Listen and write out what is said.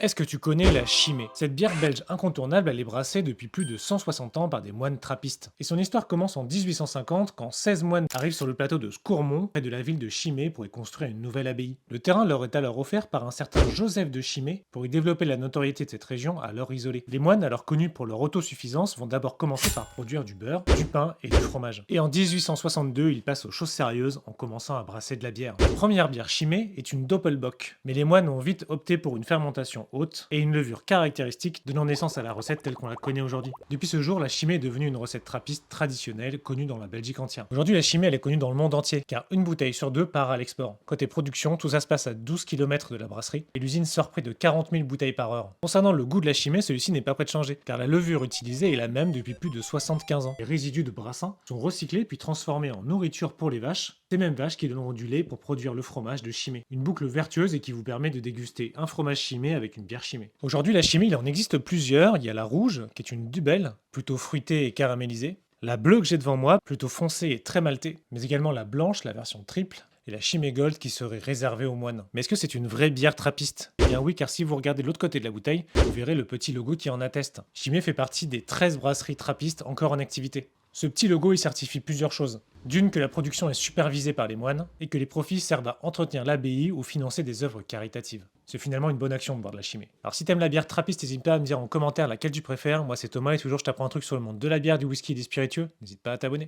Est-ce que tu connais la Chimay? Cette bière belge incontournable, elle est brassée depuis plus de 160 ans par des moines trappistes. Et son histoire commence en 1850 quand 16 moines arrivent sur le plateau de Scourmont, près de la ville de Chimay, pour y construire une nouvelle abbaye. Le terrain leur est alors offert par un certain Joseph de Chimay pour y développer la notoriété de cette région alors isolée. Les moines, alors connus pour leur autosuffisance, vont d'abord commencer par produire du beurre, du pain et du fromage. Et en 1862, ils passent aux choses sérieuses en commençant à brasser de la bière. La première bière Chimay est une Doppelbock, mais les moines ont vite opté pour une fermentation haute et une levure caractéristique donnant naissance à la recette telle qu'on la connaît aujourd'hui. Depuis ce jour, la Chimay est devenue une recette trappiste traditionnelle connue dans la Belgique entière. Aujourd'hui, la Chimay elle est connue dans le monde entier car une bouteille sur deux part à l'export. Côté production, tout ça se passe à 12 km de la brasserie et l'usine sort près de 40 000 bouteilles par heure. Concernant le goût de la Chimay, celui-ci n'est pas prêt de changer car la levure utilisée est la même depuis plus de 75 ans. Les résidus de brassin sont recyclés puis transformés en nourriture pour les vaches, ces mêmes vaches qui donneront du lait pour produire le fromage de Chimay. Une boucle vertueuse et qui vous permet de déguster un fromage Chimay avec une bière Chimay. Aujourd'hui, la Chimay, il en existe plusieurs. Il y a la rouge, qui est une Dubel, plutôt fruitée et caramélisée. La bleue que j'ai devant moi, plutôt foncée et très maltée. Mais également la blanche, la version triple. Et la Chimay Gold qui serait réservée aux moines. Mais est-ce que c'est une vraie bière trappiste? Eh bien oui, car si vous regardez de l'autre côté de la bouteille, vous verrez le petit logo qui en atteste. Chimay fait partie des 13 brasseries trappistes encore en activité. Ce petit logo, il certifie plusieurs choses. D'une, que la production est supervisée par les moines et que les profits servent à entretenir l'abbaye ou financer des œuvres caritatives. C'est finalement une bonne action de boire de la Chimay. Alors si t'aimes la bière trappiste, n'hésite pas à me dire en commentaire laquelle tu préfères. Moi c'est Thomas et toujours je t'apprends un truc sur le monde de la bière, du whisky et des spiritueux. N'hésite pas à t'abonner.